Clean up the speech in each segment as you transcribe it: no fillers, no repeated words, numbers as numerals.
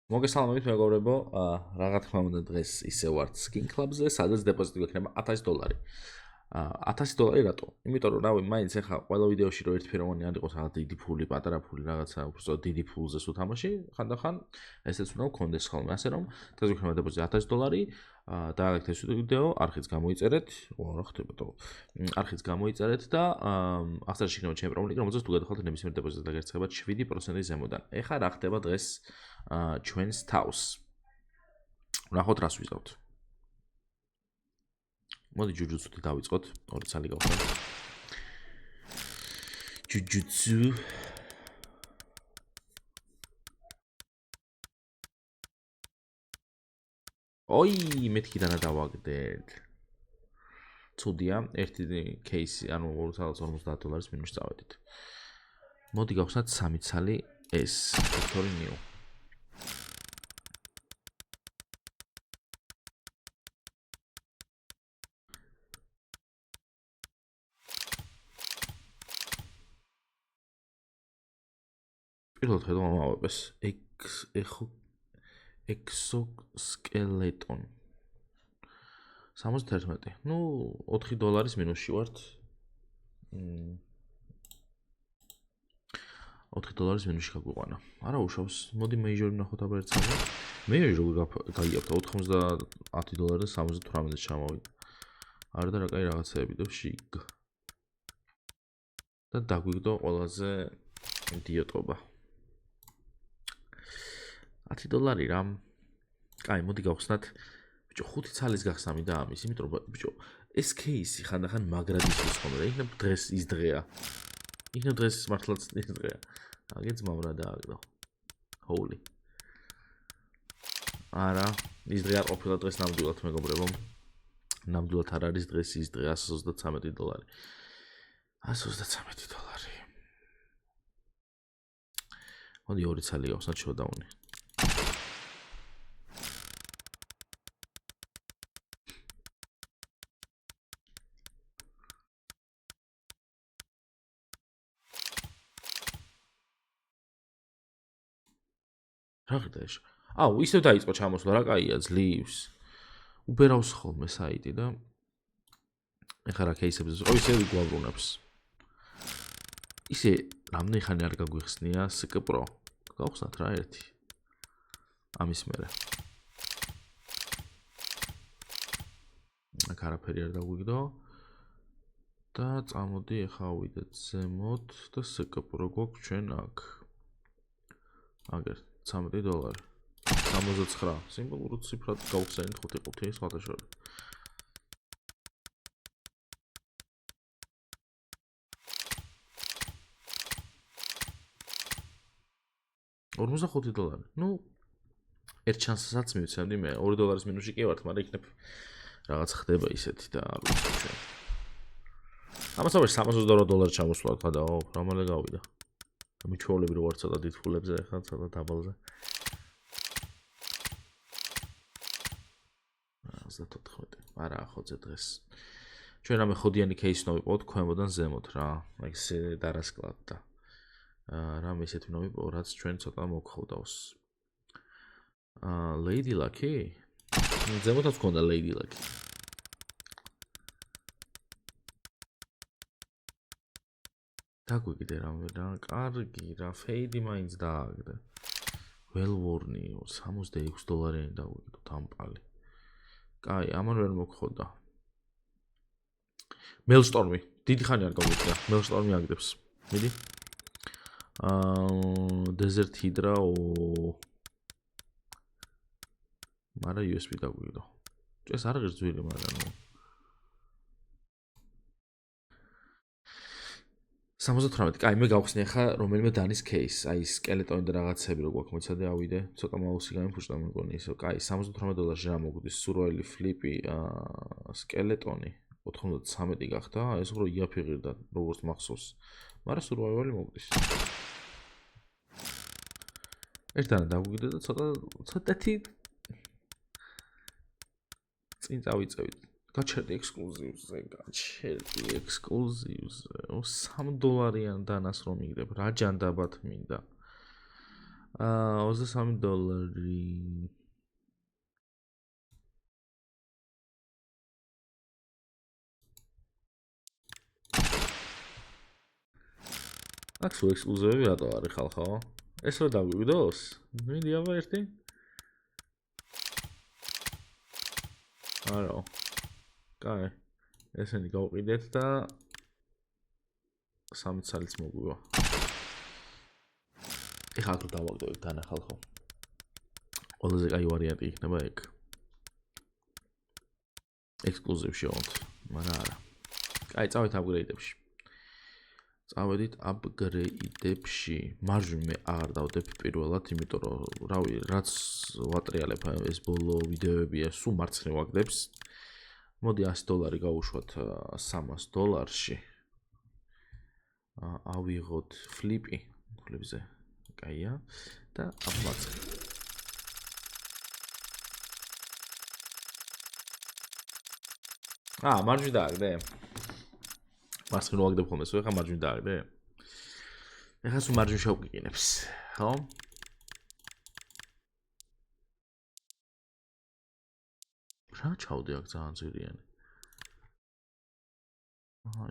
მოგესალმებით მეგობრებო, რა თქმა უნდა დღეს ისე ვართ Skin Club-ზე, სადაც დეპოზიტი გვექნება $1000. $1000 რატო? იმიტომ რომ რავი, მაინც ახლა ყველა ვიდეოში რომ ერთფეროვანი არ იყოს, რაღაც დიდი ფული, პატარა ფული, რაღაცა უბრალოდ დიდი ფულზე სულ თამაში, ხანდახან ესეც უნდა გქონდეს ხოლმე, ასე რომ დღეს გვექნება დეპოზიტი $1000. დააგეთ ეს ვიდეო, არხიც გამოიწერეთ, რა ხდება თო? არხიც გამოიწერეთ და აღწერაში იქნება ჩემი პრომო ლინკი, რომელზეც თუ გადახალთ ნებისმიერ დეპოზიტს დაგერცხებათ 7%-ის ზემოდან. ეხლა რა ხდება დღეს ჩვენს თავს. ნახოთ რას ვიზავთ. მოდი ჯუჯუცუით დავიწყოთ, ორი ცალი გავხსნათ. ჯუჯუცუ ოი, მეთქი დანა დავაგდეთ. ცუდია, ერთი кейსი, ანუ $50 მინუს წავედით. მოდი გავხსნათ სამი ცალი ეს, ფაქტორი ნიუ. პირველად ხედავ ამავებს, exoskeleton 71. ნუ $4 მინუსში ვართ. $4 მინუსში გაგვიყვანა. არა უშავს, მოდი მეიჟორი ვნახოთ აბა ერთ წამი. მეიჟორი როგორ გაიაფთა $90 და 78-ზე ჩამოვიდა. არა და რა კაი რაღაცეები და შიგ. და დაგვიგდო ყველაზე იდიოტობა. $10 რამ. კაი, მოდი გავხსნათ. ბიჭო, 5 ცალის გახსამი და ამის, იმიტომ რომ ბიჭო, ეს кейსი ხანდახან მაგრად ისვის ხოლმე და იქნებ დღეს ის დღეა. იქნებ დღეს მართლაც ის დღეა. აგეც მამრა დააგდო. Holy. არა, ის დღე არ ყოფილა დღეს ნამდვილად მეგობრებო. ნამდვილად არ არის დღეს ის დღე $133. $133. მოდი ორი ცალი გავხსნათ შოუდაუნი. რა ხდება ეს? აუ, ისევ დაიწყო ჩამოსვლა, რა კაია, ძლივს. უბერავს ხოლმე საიტი და ეხლა რა кейსებს ვიყავ, ისევ გვაბრუნებს. ისე რამდენი ხანი არ გაგვიხსნია SK Pro. გავხსნათ რა ერთი. ამის მერე. აქ არაფერი არ დაგვიგდო. და წამოდი ეხლა ვიდეთ ზემოთ და SK Pro გვაქვს ჩვენ აქ. აგერ $13. 69. სიმბოლურ ციფრად გავხსენით 5 სხვათა შორის. $45. ნუ ერთ ჩანსსაც მივცემდი მე. $2 მინუსში კი ვართ, მაგრამ იქნებ რაღაც ხდება ისეთი და არ ვიცი ჩვენ. ამას ავერ $72 ჩამოსვლა ხა და რა მალე გავიდა. მიჩვეულები რო ვარ ცოტა დიდ ფულებზე, ახლა ცოტა დაბალზე. 34. არა, ახოძე დღეს. ჩვენ რამე ხოდიანი кейს ნოვიყავთ ქვემოდან ზემოთ რა. აი ესე დარასკლად და რამე ისეთი ნოვიყავ, რაც ჩვენ ცოტა მოგხოდავს. Lady Lucky? ზემოთაც გქონდა Lady Lucky. დაგვიგდე რამე რა, კარგი რა, ფეიდი მაინც დააგდე. Well-worn-ი $66 დაგვიგდო თამპალი. კაი, ამან ვერ მოგხოდა. Maelstrom-ი, დიდი ხანი არ გავიგდა. Maelstrom-ი აგდებს. მიდი. Desert Hydra მარა USB დაგვიგდო. ეს არ ღირს ძვირი, მაგრამ ნუ 78. კაი, მე გავხსნი ახლა რომელიმე დანის кейს, აი სკელეტონი და რაღაცები რო გვაქვს, მოიცადე ავიდე, ცოტა მაუსი გამიფუშტა მეგონი ისო. კაი, $78 რა მოგვდის, სურველი ფლიპი, სკელეტონი 93 გახდა, ეს უფრო იაფი ღირდა, როგორც მახსოვს. მაგრამ სურველი მოგვდის. ერთად დაგვიგდე და ცოტათი წინ წავიწევით. გაჩერდი ექსკლუზივზე, $3 დანას რომ იგდებ, რა ჯანდაბად მინდა. $23. აქ სულ ექსკლუზივები რატო არის ხალხო? ეს რა დაგვიგდოს? მინდი აბა ერთი? არო. კაი. ესენი გავყიდეთ და 3 ცალიც მოგვივა. ეხლა აქ დავაგდოთ დანა ხალხო. ყველაზე კაი ვარიანტი იქნება ეგ. ექსკლუზივში ვონთ, მაგრამ არა. კაი, წავით აპგრეიდებში. წავედით აპგრეიდებში. მარჟვი მე აღარ დავდებ პირველად, იმიტომ რომ რავი, რაც ვატრიალებ ეს ბოლო ვიდეოებია, სულ მარცხნივ ვაგდებს. მოდი $100 გავუშვათ $300-ში. ავიღოთ ფლიპი, ფლიპზე. კაია და აბმარცხნივ. მარჯვი დააგდე. მარცხნივ ვაგდებ ხოლმე, სულ ეხა მარჯვი დააგდე. ეხა სულ მარჯვი შევგიგინებს, ხო? რა ჩავდი აქ ძალიან ძირიანი.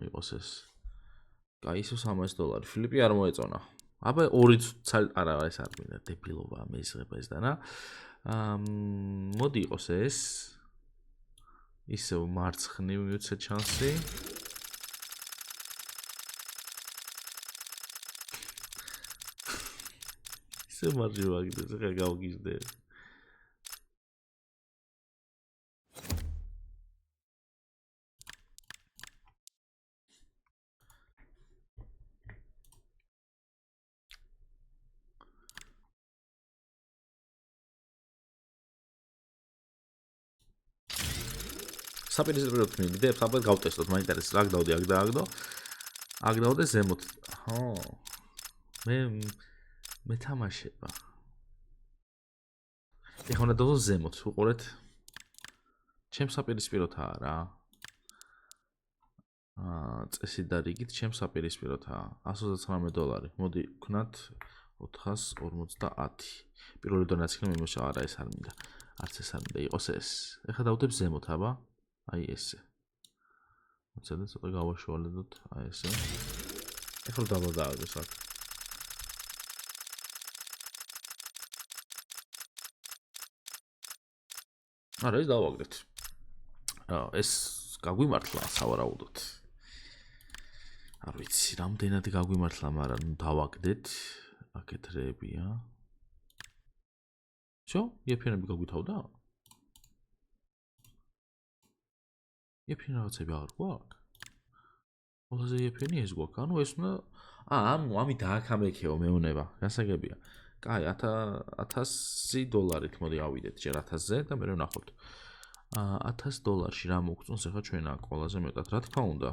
იყოს ეს. კაი, ისო $300. ფლიპი არ მოეწონა. აბა 2 არა ეს არ მინდა დებილობა მეისღება ეს დანა. მოდი იყოს ეს. ისევ მარცხნივ მივცეთ შანსი. ისევ მარჯვი ვაგდეს, ეხლა გავგიჟდე. საპირისპიროდ მივიდეთ, აბა გავტესტოთ, მაინტერესებს რა გდავდი, აქ დააგდო. აქ დავდე ზემოთ. ხო. მე თამაშება. ეხლა უნდა დავდო ზემოთ, უყურეთ. ჩემ საპირისპიროთაა რა. წესი და რიგით ჩემ საპირისპიროთაა. $139. მოდი ვქნათ 450. პირველი დონეც იქნება მიმოშა, არა ეს არ მინდა. არც ეს არ მინდა იყოს ეს. ეხლა დავდებ ზემოთ, აბა. აი ესე. მოცადეთ, ცოტა გავაშუალებდოთ, აი ესე. ეხლა დაბლა დააგდოს აქ. არა, ეს დავაგდეთ. ეს გაგვიმართლა სავარაუდოდ. არ ვიცი, რამდენად გაგვიმართლა, მაგრამ დავაგდეთ. აქეთ რეებია. შო, იეფიანები გაგვითავდა? იეფიანი რაღაცები აღარ გვაქვს? ყველაზე იეფიანი ეს გვაქვს, ანუ ეს უნდა ამით დააქამექეო მეუნება, გასაგებია. კაი, $1000 მოდი ავიდეთ ჯერ 1000-ზე და მე ვნახოთ. $1000-ში რა მოგწონს ახლა ჩვენ აქ ყველაზე მეტად, რა თქმა უნდა.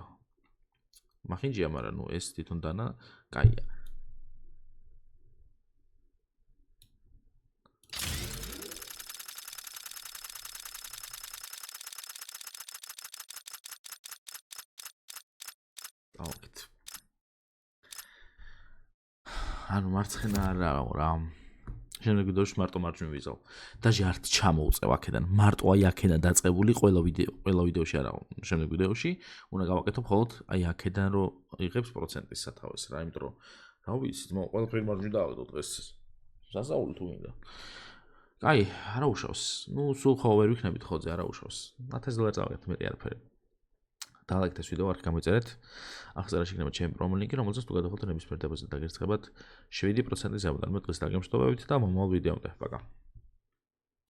მახინჯია, მაგრამ ნუ ეს თვითონ დანა კაია. ანუ მარცხენა არა რა. შემდეგ ვიდეოში მარტო მარჯვნივ ვიზავ. დაჟე არც ჩამოუწევ აქედან. მარტო აი აქედან დაწყებული ყველა ვიდეოში არა. შემდეგ ვიდეოში უნდა გავაკეთო მხოლოდ აი აქედან რომ იღებს პროცენტის სათავეს რა, იმიტომ რომ რა ვიცი, ყველაფერი მარჯვნივ დააგდო დღეს. სასაული თუ მინდა. კაი, არა უშავს. ნუ სულ ხო ვერ ვიქნებით ხოლმე, არა უშავს. $1000 წავაგეთ, მეტი არაფერი. დალაიქეთ ეს ვიდეო, არქი გამოიწერეთ. აღწერაში იქნება ჩემი პრომო ლინკი, რომელზეც თუ გადავხოთ ნებისმიერ დებოზიტს დაგერცხებათ 7% ზემოდან. მე დღეს დაგემშვიდობებით და მომავალ ვიდეომდე. პაკა.